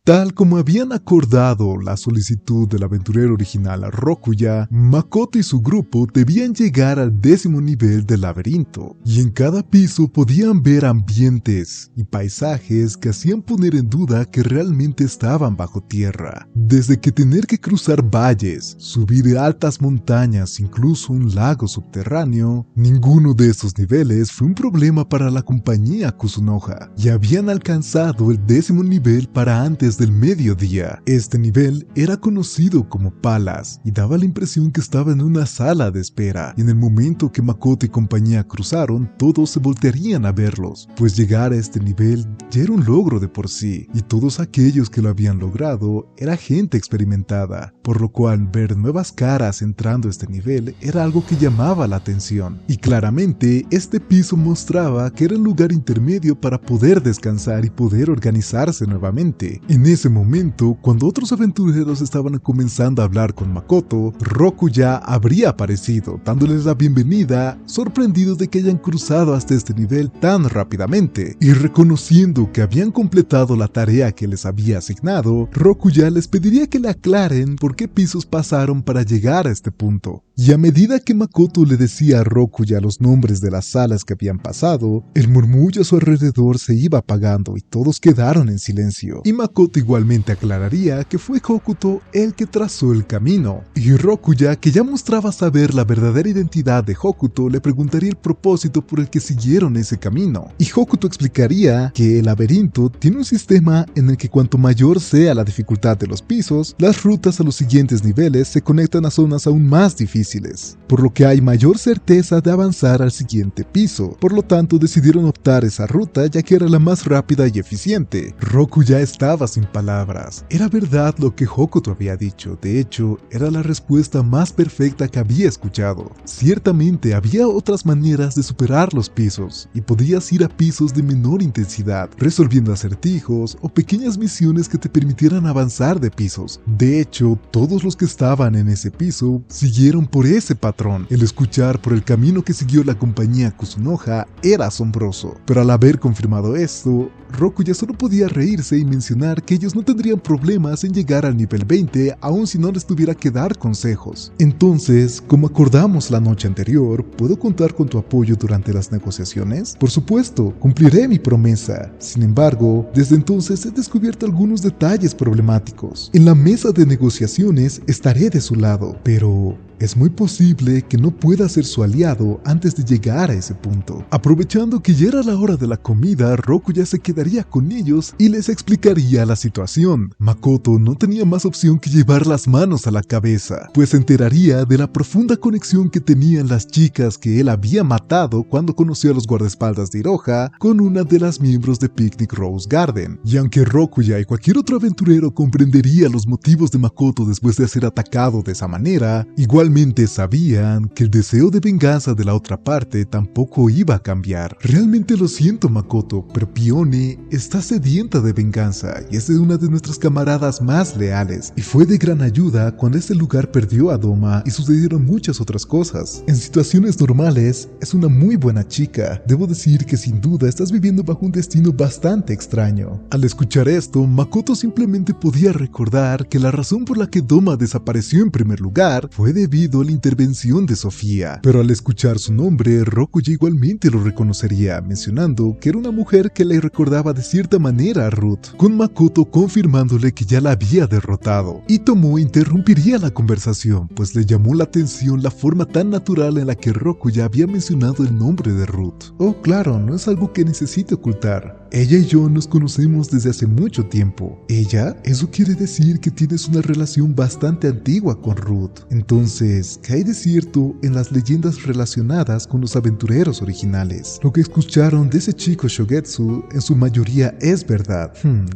Tal como habían acordado la solicitud del aventurero original Rokuya, Makoto y su grupo debían llegar al 10º nivel del laberinto, y en cada piso podían ver ambientes y paisajes que hacían poner en duda que realmente estaban bajo tierra. Desde que tener que cruzar valles, subir altas montañas, incluso un lago subterráneo, ninguno de estos niveles fue un problema para la compañía Kusunoha, y habían alcanzado el 10º nivel para antes del mediodía. Este nivel era conocido como Palas y daba la impresión que estaba en una sala de espera, y en el momento que Makoto y compañía cruzaron, todos se voltearían a verlos, pues llegar a este nivel ya era un logro de por sí, y todos aquellos que lo habían logrado era gente experimentada, por lo cual ver nuevas caras entrando a este nivel era algo que llamaba la atención, y claramente este piso mostraba que era un lugar intermedio para poder descansar y poder organizarse nuevamente. En ese momento, cuando otros aventureros estaban comenzando a hablar con Makoto, Rokuya habría aparecido, dándoles la bienvenida, sorprendidos de que hayan cruzado hasta este nivel tan rápidamente, y reconociendo que habían completado la tarea que les había asignado, Rokuya les pediría que le aclaren por qué pisos pasaron para llegar a este punto. Y a medida que Makoto le decía a Rokuya los nombres de las salas que habían pasado, el murmullo a su alrededor se iba apagando y todos quedaron en silencio. Y Makoto igualmente aclararía que fue Hokuto el que trazó el camino. Y Rokuya, que ya mostraba saber la verdadera identidad de Hokuto, le preguntaría el propósito por el que siguieron ese camino. Y Hokuto explicaría que el laberinto tiene un sistema en el que cuanto mayor sea la dificultad de los pisos, las rutas a los siguientes niveles se conectan a zonas aún más difíciles, por lo que hay mayor certeza de avanzar al siguiente piso. Por lo tanto, decidieron optar esa ruta ya que era la más rápida y eficiente. Rokuya estaba sin palabras. Era verdad lo que Hokuto había dicho. De hecho, era la respuesta más perfecta que había escuchado. Ciertamente había otras maneras de superar los pisos, y podías ir a pisos de menor intensidad, resolviendo acertijos o pequeñas misiones que te permitieran avanzar de pisos. De hecho, todos los que estaban en ese piso siguieron por ese patrón. El escuchar por el camino que siguió la compañía Kusunoha era asombroso, pero al haber confirmado esto, Rokuya solo podía reírse y mencionar que ellos no tendrían problemas en llegar al nivel 20 aun si no les tuviera que dar consejos. Entonces, como acordamos la noche anterior, ¿puedo contar con tu apoyo durante las negociaciones? Por supuesto, cumpliré mi promesa. Sin embargo, desde entonces he descubierto algunos detalles problemáticos. En la mesa de negociaciones estaré de su lado, pero es muy posible que no pueda ser su aliado antes de llegar a ese punto. Aprovechando que ya era la hora de la comida, Rokuya se quedaría con ellos y les explicaría la situación. Makoto no tenía más opción que llevar las manos a la cabeza, pues se enteraría de la profunda conexión que tenían las chicas que él había matado cuando conoció a los guardaespaldas de Iroha con una de las miembros de Picnic Rose Garden. Y aunque Rokuya y cualquier otro aventurero comprendería los motivos de Makoto después de ser atacado de esa manera, igualmente sabían que el deseo de venganza de la otra parte tampoco iba a cambiar. Realmente lo siento, Makoto, pero Pione está sedienta de venganza y es de una de nuestras camaradas más leales, y fue de gran ayuda cuando este lugar perdió a Doma y sucedieron muchas otras cosas. En situaciones normales es una muy buena chica. Debo decir que sin duda estás viviendo bajo un destino bastante extraño. Al escuchar esto, Makoto simplemente podía recordar que la razón por la que Doma desapareció en primer lugar fue debido a la intervención de Sofía, pero al escuchar su nombre, Rokuya igualmente lo reconocería, mencionando que era una mujer que le recordaba de cierta manera a Ruth, con Makoto confirmándole que ya la había derrotado. Y Tomoe interrumpiría la conversación, pues le llamó la atención la forma tan natural en la que Rokuya había mencionado el nombre de Ruth. Oh, claro, no es algo que necesite ocultar. Ella y yo nos conocemos desde hace mucho tiempo. ¿Ella? Eso quiere decir que tienes una relación bastante antigua con Ruth. Entonces, ¿qué hay de cierto en las leyendas relacionadas con los aventureros originales? Lo que escucharon de ese chico Shogetsu en su mayoría es verdad.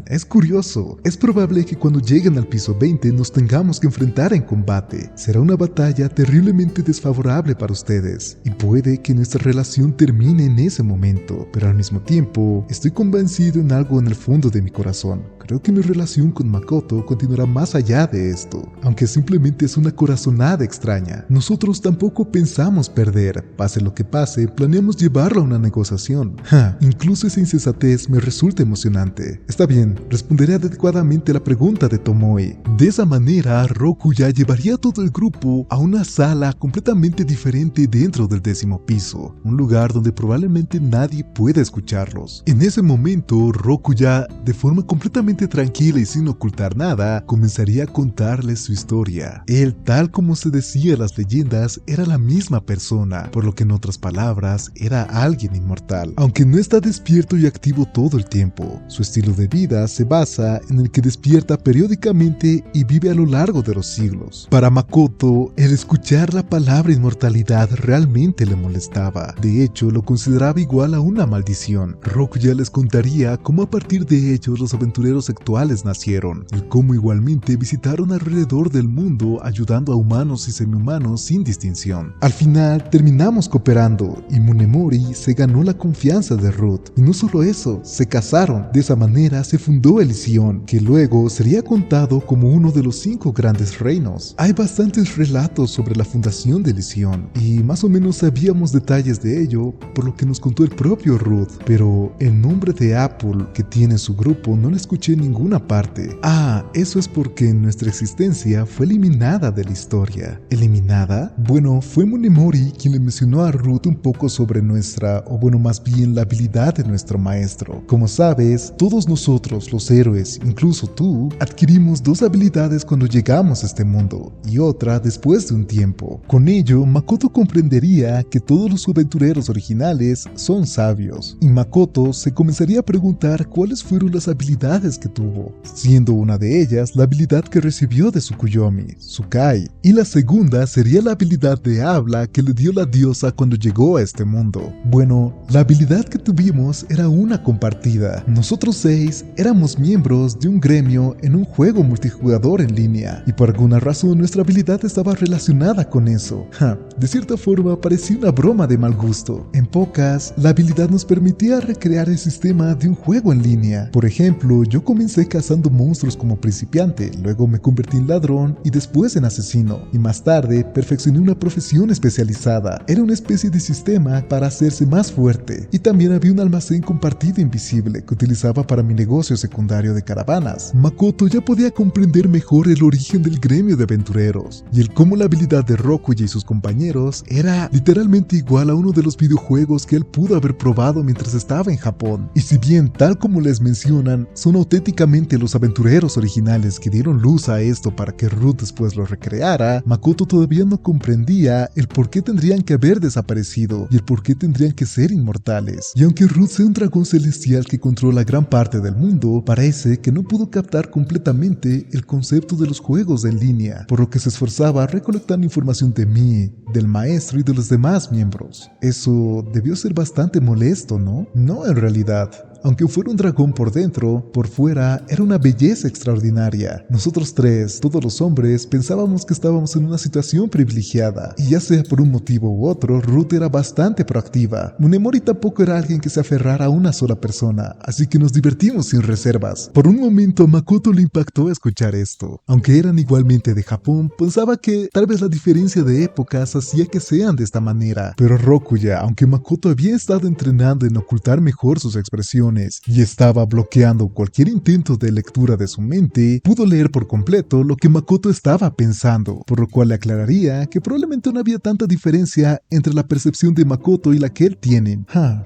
Es curioso. Es probable que cuando lleguen al piso 20 nos tengamos que enfrentar en combate. Será una batalla terriblemente desfavorable para ustedes, y puede que nuestra relación termine en ese momento, pero al mismo tiempo estoy convencido en algo en el fondo de mi corazón. creo que mi relación con Makoto continuará más allá de esto, aunque simplemente es una corazonada extraña. Nosotros tampoco pensamos perder, pase lo que pase, planeamos llevarlo a una negociación. Incluso esa insensatez me resulta emocionante. Está bien, responderé adecuadamente a la pregunta de Tomoe. De esa manera, Rokuya llevaría a todo el grupo a una sala completamente diferente dentro del 10º piso, un lugar donde probablemente nadie pueda escucharlos. En ese momento, Rokuya, de forma completamente tranquila y sin ocultar nada, comenzaría a contarles su historia. Él, tal como se decía en las leyendas, era la misma persona, por lo que en otras palabras, era alguien inmortal. Aunque no está despierto y activo todo el tiempo, su estilo de vida se basa en el que despierta periódicamente y vive a lo largo de los siglos. Para Makoto, el escuchar la palabra inmortalidad realmente le molestaba. De hecho, lo consideraba igual a una maldición. Rokuya les contaría cómo a partir de ellos los aventureros actuales nacieron, y cómo igualmente visitaron alrededor del mundo ayudando a humanos y semihumanos sin distinción. Al final, terminamos cooperando y Munemori se ganó la confianza de Ruth. Y no solo eso, se casaron. De esa manera se fundó Elysion, que luego sería contado como uno de los 5 grandes reinos. Hay bastantes relatos sobre la fundación de Elysion, y más o menos sabíamos detalles de ello por lo que nos contó el propio Ruth, pero el nombre de Apple que tiene su grupo no lo escuché en ninguna parte. Eso es porque nuestra existencia fue eliminada de la historia. ¿Eliminada? Bueno, fue Munemori quien le mencionó a Ruth un poco sobre nuestra, o bueno, más bien la habilidad de nuestro maestro. Como sabes, todos nosotros, los héroes, incluso tú, adquirimos 2 habilidades cuando llegamos a este mundo, y otra después de un tiempo. Con ello, Makoto comprendería que todos los aventureros originales son sabios, y Makoto se comenzaría a preguntar cuáles fueron las habilidades que tuvo, siendo una de ellas la habilidad que recibió de Tsukuyomi, Tsukai, y la segunda sería la habilidad de habla que le dio la diosa cuando llegó a este mundo. Bueno, la habilidad que tuvimos era una compartida. Nosotros 6 éramos miembros de un gremio en un juego multijugador en línea, y por alguna razón nuestra habilidad estaba relacionada con eso. De cierta forma parecía una broma de mal gusto. En pocas, la habilidad nos permitía recrear el sistema de un juego en línea. Por ejemplo, yo comencé cazando monstruos como principiante, luego me convertí en ladrón y después en asesino, y más tarde perfeccioné una profesión especializada. Era una especie de sistema para hacerse más fuerte, y también había un almacén compartido invisible que utilizaba para mi negocio secundario de caravanas. Makoto ya podía comprender mejor el origen del gremio de aventureros, y el cómo la habilidad de Rokuya y sus compañeros era literalmente igual a uno de los videojuegos que él pudo haber probado mientras estaba en Japón. Y si bien, tal como les mencionan, son auténticamente los aventureros originales que dieron luz a esto para que Ruth después lo recreara, Makoto todavía no comprendía el por qué tendrían que haber desaparecido y el por qué tendrían que ser inmortales. Y aunque Ruth sea un dragón celestial que controla gran parte del mundo, parece que no pudo captar completamente el concepto de los juegos en línea, por lo que se esforzaba recolectando información de mí, del maestro y de los demás miembros. Eso debió ser bastante molesto, ¿no? No, en realidad. Aunque fuera un dragón por dentro, por fuera era una belleza extraordinaria. Nosotros 3, todos los hombres, pensábamos que estábamos en una situación privilegiada, y ya sea por un motivo u otro, Ruth era bastante proactiva. Munemori tampoco era alguien que se aferrara a una sola persona, así que nos divertimos sin reservas. Por un momento a Makoto le impactó escuchar esto. Aunque eran igualmente de Japón, pensaba que tal vez la diferencia de épocas hacía que sean de esta manera. Pero Rokuya, aunque Makoto había estado entrenando en ocultar mejor sus expresiones, y estaba bloqueando cualquier intento de lectura de su mente, pudo leer por completo lo que Makoto estaba pensando, por lo cual le aclararía que probablemente no había tanta diferencia entre la percepción de Makoto y la que él tiene.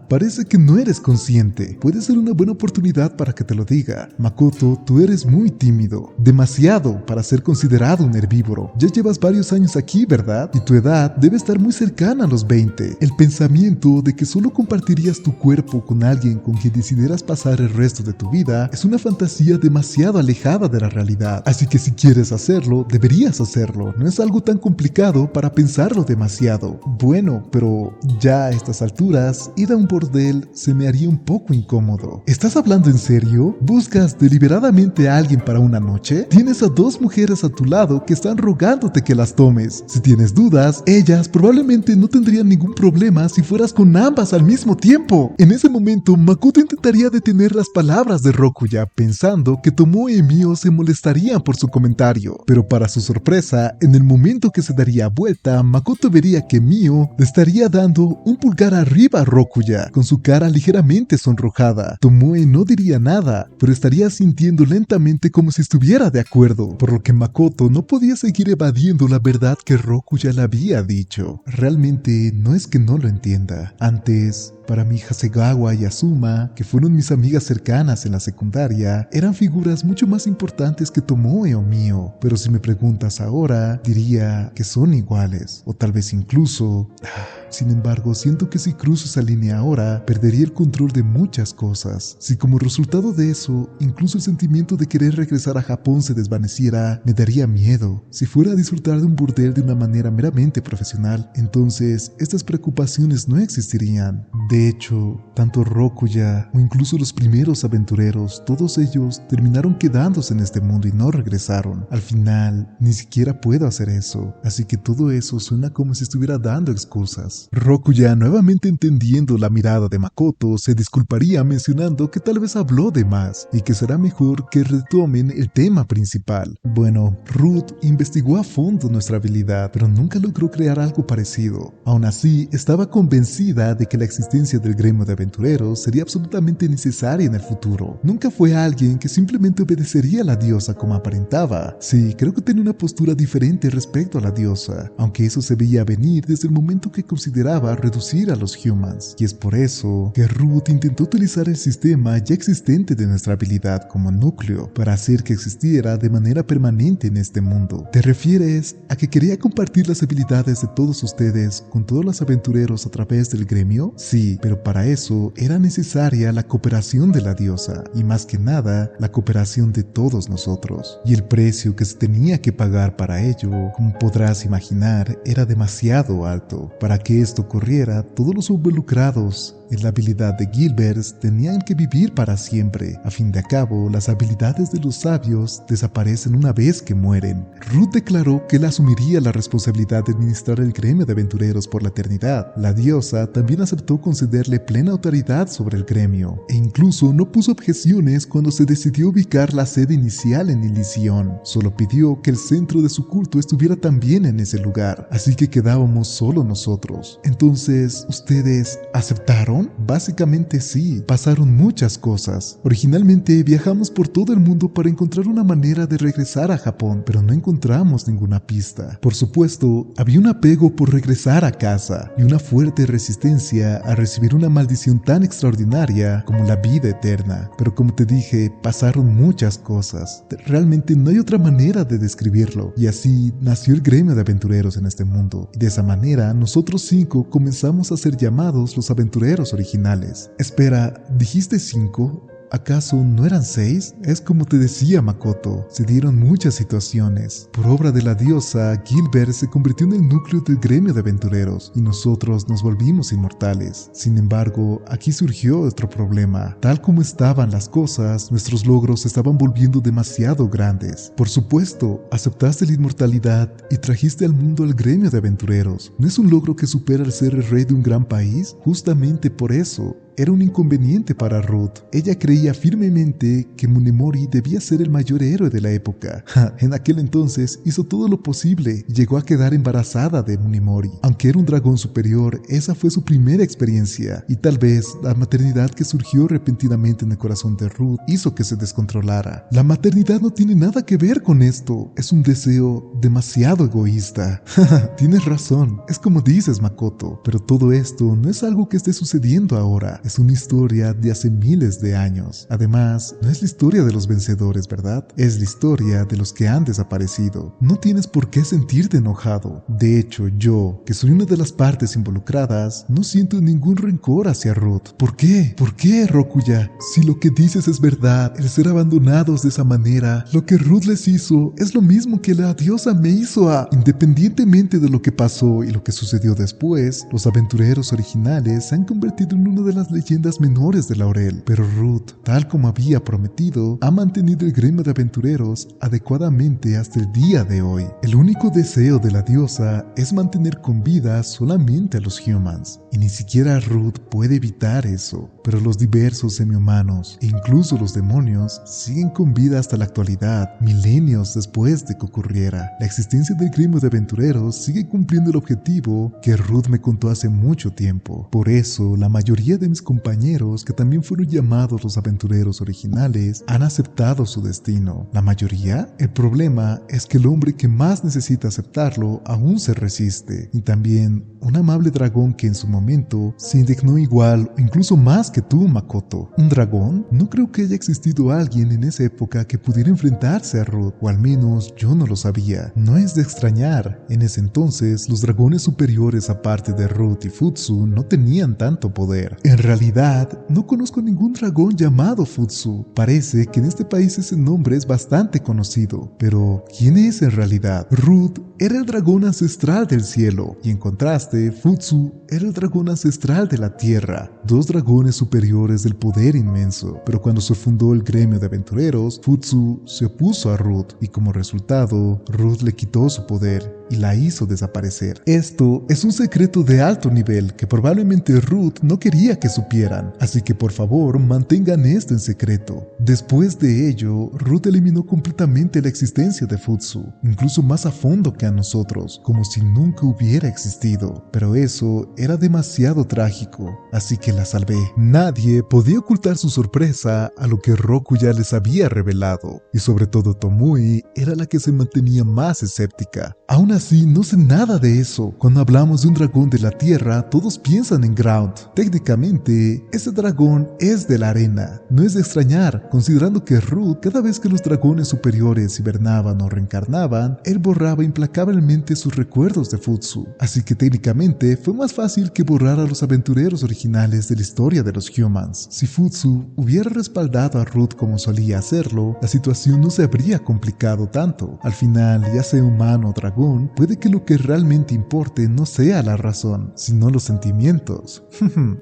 Parece que no eres consciente. Puede ser una buena oportunidad para que te lo diga. Makoto, tú eres muy tímido, demasiado para ser considerado un herbívoro. Ya llevas varios años aquí, ¿verdad? Y tu edad debe estar muy cercana a los 20. El pensamiento de que solo compartirías tu cuerpo con alguien con quien decidieras pasar el resto de tu vida es una fantasía demasiado alejada de la realidad. Así que si quieres hacerlo, deberías hacerlo. No es algo tan complicado para pensarlo demasiado. Bueno, pero ya a estas alturas, ir a un bordel se me haría un poco incómodo. ¿Estás hablando en serio? ¿Buscas deliberadamente a alguien para una noche? Tienes a 2 mujeres a tu lado que están rogándote que las tomes. Si tienes dudas, ellas probablemente no tendrían ningún problema si fueras con ambas al mismo tiempo. En ese momento, Makoto intentó trataría de detener las palabras de Rokuya, pensando que Tomoe y Mio se molestarían por su comentario. Pero para su sorpresa, en el momento que se daría vuelta, Makoto vería que Mio le estaría dando un pulgar arriba a Rokuya, con su cara ligeramente sonrojada. Tomoe no diría nada, pero estaría sintiendo lentamente como si estuviera de acuerdo, por lo que Makoto no podía seguir evadiendo la verdad que Rokuya le había dicho. Realmente no es que no lo entienda. Antes, para mí Hasegawa y Azuma, que fueron mis amigas cercanas en la secundaria, eran figuras mucho más importantes que Tomoe o Mio. Pero si me preguntas ahora, diría que son iguales, o tal vez incluso... Sin embargo, siento que si cruzo esa línea ahora, perdería el control de muchas cosas. Si como resultado de eso, incluso el sentimiento de querer regresar a Japón se desvaneciera, me daría miedo. Si fuera a disfrutar de un burdel de una manera meramente profesional, entonces estas preocupaciones no existirían. De hecho, tanto Rokuya o incluso los primeros aventureros, todos ellos terminaron quedándose en este mundo y no regresaron. Al final, ni siquiera puedo hacer eso, así que todo eso suena como si estuviera dando excusas. Rokuya, nuevamente entendiendo la mirada de Makoto, se disculparía mencionando que tal vez habló de más y que será mejor que retomen el tema principal. Bueno, Ruth investigó a fondo nuestra habilidad, pero nunca logró crear algo parecido. Aún así, estaba convencida de que la existencia del gremio de aventureros sería absolutamente necesaria en el futuro. Nunca fue alguien que simplemente obedecería a la diosa como aparentaba. Sí, creo que tenía una postura diferente respecto a la diosa, aunque eso se veía venir desde el momento que consideraba reducir a los humans, y es por eso que Ruth intentó utilizar el sistema ya existente de nuestra habilidad como núcleo para hacer que existiera de manera permanente en este mundo. ¿Te refieres a que quería compartir las habilidades de todos ustedes con todos los aventureros a través del gremio? Sí, pero para eso era necesaria la cooperación de la diosa, y más que nada, la cooperación de todos nosotros. Y el precio que se tenía que pagar para ello, como podrás imaginar, era demasiado alto. Para que esto ocurriera, todos los involucrados en la habilidad de Gilbert tenían que vivir para siempre. A fin de cabo, las habilidades de los sabios desaparecen una vez que mueren. Ruth declaró que él asumiría la responsabilidad de administrar el gremio de aventureros por la eternidad. La diosa también aceptó concederle plena autoridad sobre el gremio, e incluso no puso objeciones cuando se decidió ubicar la sede inicial en Elysion. Solo pidió que el centro de su culto estuviera también en ese lugar, así que quedábamos solo nosotros. Entonces, ¿ustedes aceptaron? Básicamente sí, pasaron muchas cosas. Originalmente viajamos por todo el mundo para encontrar una manera de regresar a Japón, pero no encontramos ninguna pista. Por supuesto, había un apego por regresar a casa y una fuerte resistencia a recibir una maldición tan extraordinaria como la vida eterna. Pero como te dije, pasaron muchas cosas. Realmente no hay otra manera de describirlo. Y así nació el gremio de aventureros en este mundo. Y de esa manera, nosotros 5 comenzamos a ser llamados los aventureros originales. Espera, ¿dijiste 5? ¿Acaso no eran 6? Es como te decía Makoto, se dieron muchas situaciones. Por obra de la diosa, Gilbert se convirtió en el núcleo del gremio de aventureros y nosotros nos volvimos inmortales. Sin embargo, aquí surgió otro problema. Tal como estaban las cosas, nuestros logros se estaban volviendo demasiado grandes. Por supuesto, aceptaste la inmortalidad y trajiste al mundo al gremio de aventureros. ¿No es un logro que supera el ser el rey de un gran país? Justamente por eso, era un inconveniente para Ruth. Ella creía firmemente que Munemori debía ser el mayor héroe de la época. En aquel entonces hizo todo lo posible y llegó a quedar embarazada de Munemori. Aunque era un dragón superior, esa fue su primera experiencia y tal vez la maternidad que surgió repentinamente en el corazón de Ruth hizo que se descontrolara. La maternidad no tiene nada que ver con esto. Es un deseo demasiado egoísta. Tienes razón. Es como dices, Makoto. Pero todo esto no es algo que esté sucediendo ahora. Es una historia de hace miles de años. Además, no es la historia de los vencedores, ¿verdad? Es la historia de los que han desaparecido. No tienes por qué sentirte enojado. De hecho, yo, que soy una de las partes involucradas, no siento ningún rencor hacia Ruth. ¿Por qué? ¿Por qué, Rokuya? Si lo que dices es verdad, el ser abandonados de esa manera, lo que Ruth les hizo es lo mismo que la diosa me hizo a... Independientemente de lo que pasó y lo que sucedió después, los aventureros originales se han convertido en una de las leyendas menores de Laurel, pero Ruth, tal como había prometido, ha mantenido el gremio de aventureros adecuadamente hasta el día de hoy. El único deseo de la diosa es mantener con vida solamente a los humans, y ni siquiera Ruth puede evitar eso, pero los diversos semi-humanos e incluso los demonios siguen con vida hasta la actualidad, milenios después de que ocurriera. La existencia del gremio de aventureros sigue cumpliendo el objetivo que Ruth me contó hace mucho tiempo. Por eso, la mayoría de mis compañeros, que también fueron llamados los aventureros originales, han aceptado su destino. ¿La mayoría? El problema es que el hombre que más necesita aceptarlo aún se resiste, y también un amable dragón que en su momento se indignó igual o incluso más que tú, Makoto. ¿Un dragón? No creo que haya existido alguien en esa época que pudiera enfrentarse a Ruth, o al menos yo no lo sabía. No es de extrañar, en ese entonces los dragones superiores aparte de Ruth y Futsu no tenían tanto poder. En realidad, no conozco ningún dragón llamado Futsu. Parece que en este país ese nombre es bastante conocido, pero ¿quién es en realidad? Ruth era el dragón ancestral del cielo, y en contraste, Futsu era el dragón ancestral de la tierra, dos dragones superiores del poder inmenso. Pero cuando se fundó el gremio de aventureros, Futsu se opuso a Ruth, y como resultado, Ruth le quitó su poder y la hizo desaparecer. Esto es un secreto de alto nivel que probablemente Ruth no quería que supieran, así que por favor mantengan esto en secreto. Después de ello, Ruth eliminó completamente la existencia de Futsu, incluso más a fondo que a nosotros, como si nunca hubiera existido. Pero eso era demasiado trágico, así que la salvé. Nadie podía ocultar su sorpresa a lo que Roku ya les había revelado, y sobre todo Tomui era la que se mantenía más escéptica. Aún así, no sé nada de eso. Cuando hablamos de un dragón de la tierra, todos piensan en Ground. Técnicamente, ese dragón es de la arena. No es de extrañar, considerando que Ruth, cada vez que los dragones superiores hibernaban o reencarnaban, él borraba implacablemente sus recuerdos de Futsu. Así que técnicamente fue más fácil que borrar a los aventureros originales de la historia de los humans. Si Futsu hubiera respaldado a Ruth como solía hacerlo, la situación no se habría complicado tanto. Al final, ya sea humano o dragón, puede que lo que realmente importe no sea la razón, sino los sentimientos.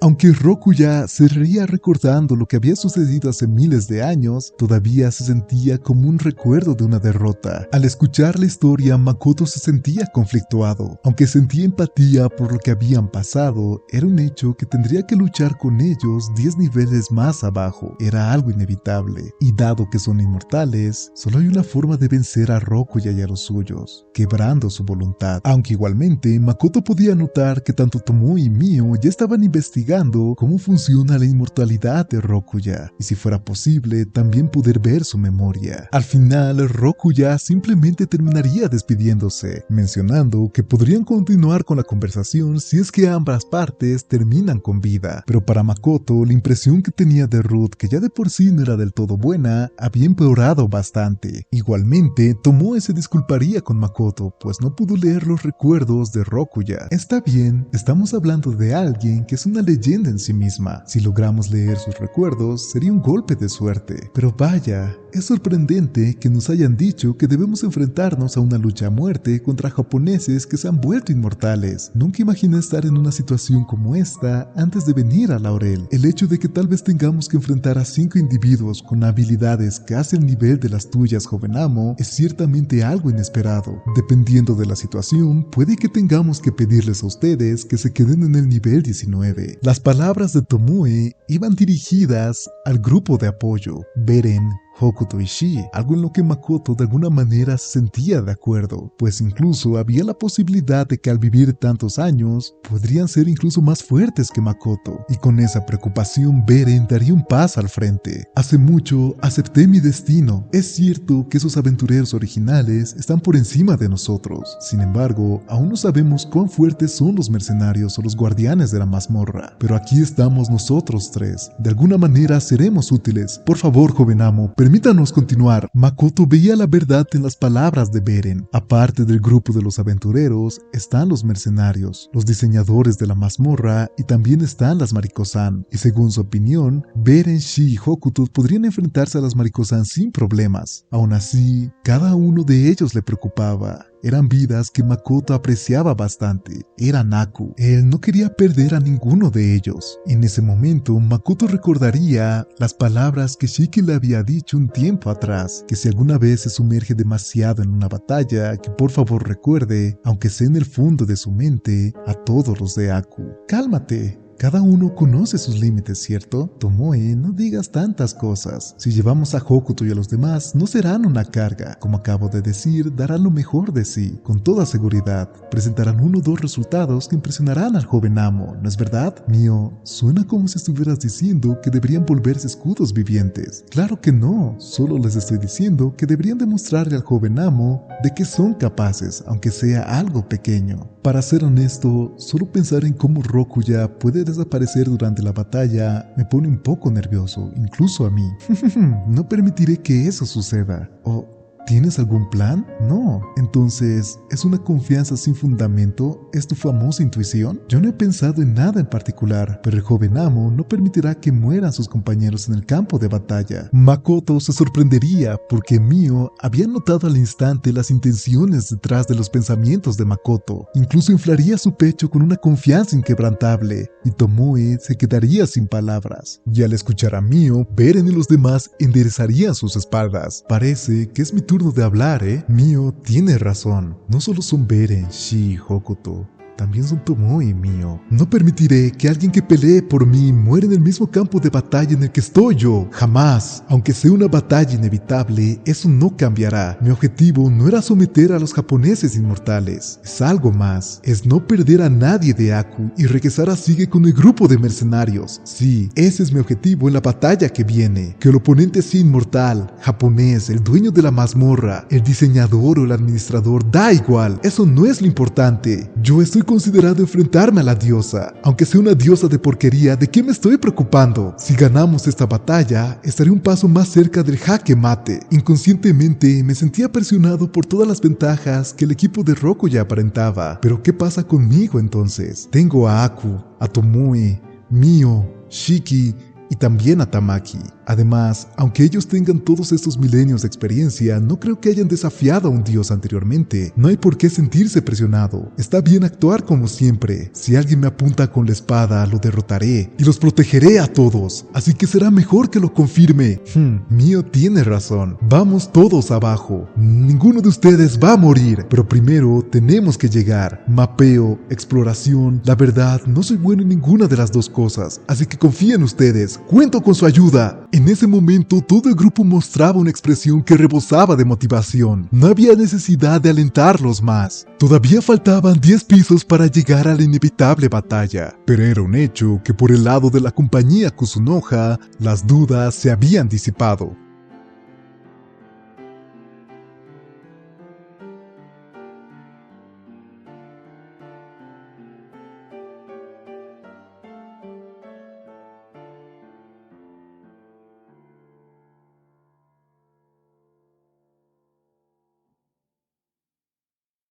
Aunque Rokuya se reía recordando lo que había sucedido hace miles de años, todavía se sentía como un recuerdo de una derrota. Al escuchar la historia, Makoto se sentía conflictuado. Aunque sentía empatía por lo que habían pasado, era un hecho que tendría que luchar con ellos 10 niveles más abajo. Era algo inevitable. Y dado que son inmortales, solo hay una forma de vencer a Rokuya y a los suyos: quebrando su voluntad. Aunque igualmente, Makoto podía notar que tanto Tomui y Mio ya estaban investigando cómo funciona la inmortalidad de Rokuya, y si fuera posible, también poder ver su memoria. Al final, Rokuya simplemente terminaría despidiéndose, mencionando que podrían continuar con la conversación si es que ambas partes terminan con vida. Pero para Makoto, la impresión que tenía de Ruth, que ya de por sí no era del todo buena, había empeorado bastante. Igualmente, Tomoe se disculparía con Makoto, pues no pudo leer los recuerdos de Rokuya. Está bien, estamos hablando de alguien que es una leyenda en sí misma. Si logramos leer sus recuerdos, sería un golpe de suerte. Pero vaya, es sorprendente que nos hayan dicho que debemos enfrentarnos a una lucha a muerte contra japoneses que se han vuelto inmortales. Nunca imaginé estar en una situación como esta antes de venir a Laurel. El hecho de que tal vez tengamos que enfrentar a 5 individuos con habilidades casi al nivel de las tuyas, joven amo, es ciertamente algo inesperado. Dependiendo de la situación, puede que tengamos que pedirles a ustedes que se queden en el nivel 19. Las palabras de Tomoe iban dirigidas al grupo de apoyo, Beren, Hokuto y Shii, algo en lo que Makoto de alguna manera se sentía de acuerdo, pues incluso había la posibilidad de que al vivir tantos años, podrían ser incluso más fuertes que Makoto, y con esa preocupación Beren daría un paso al frente. Hace mucho acepté mi destino. Es cierto que esos aventureros originales están por encima de nosotros, sin embargo, aún no sabemos cuán fuertes son los mercenarios o los guardianes de la mazmorra, pero aquí estamos nosotros tres. De alguna manera seremos útiles. Por favor, joven amo, permítanos continuar. Makoto veía la verdad en las palabras de Beren. Aparte del grupo de los aventureros, están los mercenarios, los diseñadores de la mazmorra y también están las Mariko-san. Y según su opinión, Beren, Shii y Hokuto podrían enfrentarse a las Mariko-san sin problemas. Aún así, cada uno de ellos le preocupaba. Eran vidas que Makoto apreciaba bastante. Eran Aku. Él no quería perder a ninguno de ellos. En ese momento, Makoto recordaría las palabras que Shiki le había dicho un tiempo atrás, que si alguna vez se sumerge demasiado en una batalla, que por favor recuerde, aunque sea en el fondo de su mente, a todos los de Aku. Cálmate. Cada uno conoce sus límites, ¿cierto? Tomoe, no digas tantas cosas. Si llevamos a Hokuto y a los demás, no serán una carga. Como acabo de decir, darán lo mejor de sí, con toda seguridad. Presentarán 1 o 2 resultados que impresionarán al joven amo, ¿no es verdad? Mío, suena como si estuvieras diciendo que deberían volverse escudos vivientes. Claro que no, solo les estoy diciendo que deberían demostrarle al joven amo de que son capaces, aunque sea algo pequeño. Para ser honesto, solo pensar en cómo Rokuya puede desaparecer durante la batalla me pone un poco nervioso, incluso a mí. No permitiré que eso suceda. ¿Tienes algún plan? No. Entonces, ¿es una confianza sin fundamento? ¿Es tu famosa intuición? Yo no he pensado en nada en particular, pero el joven amo no permitirá que mueran sus compañeros en el campo de batalla. Makoto se sorprendería porque Mio había notado al instante las intenciones detrás de los pensamientos de Makoto. Incluso inflaría su pecho con una confianza inquebrantable, y Tomoe se quedaría sin palabras. Y al escuchar a Mio, Beren y los demás enderezarían sus espaldas. Parece que es mi turno de hablar, ¿eh? Mio tiene razón. No solo son Beren, Shi y Hokuto. También son Tomoe y Mio. No permitiré que alguien que pelee por mí muera en el mismo campo de batalla en el que estoy yo. Jamás. Aunque sea una batalla inevitable, eso no cambiará. Mi objetivo no era someter a los japoneses inmortales. Es algo más. Es no perder a nadie de Aku y regresar a Shige con el grupo de mercenarios. Sí, ese es mi objetivo en la batalla que viene. Que el oponente sea inmortal, japonés, el dueño de la mazmorra, el diseñador o el administrador, da igual. Eso no es lo importante. Yo estoy considerado enfrentarme a la diosa. Aunque sea una diosa de porquería, ¿de qué me estoy preocupando? Si ganamos esta batalla, estaré un paso más cerca del jaque mate. Inconscientemente me sentía presionado por todas las ventajas que el equipo de Rokuya aparentaba. Pero ¿qué pasa conmigo entonces? Tengo a Aku, a Tomoe, Mio, Shiki y también a Tamaki. Además, aunque ellos tengan todos estos milenios de experiencia, no creo que hayan desafiado a un dios anteriormente. No hay por qué sentirse presionado. Está bien actuar como siempre. Si alguien me apunta con la espada, lo derrotaré y los protegeré a todos. Así que será mejor que lo confirme. Mio tiene razón. Vamos todos abajo. Ninguno de ustedes va a morir. Pero primero tenemos que llegar. Mapeo, exploración. La verdad, no soy bueno en ninguna de las dos cosas. Así que confíen en ustedes. Cuento con su ayuda. En ese momento todo el grupo mostraba una expresión que rebosaba de motivación. No había necesidad de alentarlos más. Todavía faltaban 10 pisos para llegar a la inevitable batalla, pero era un hecho que por el lado de la compañía Kusunoha, las dudas se habían disipado.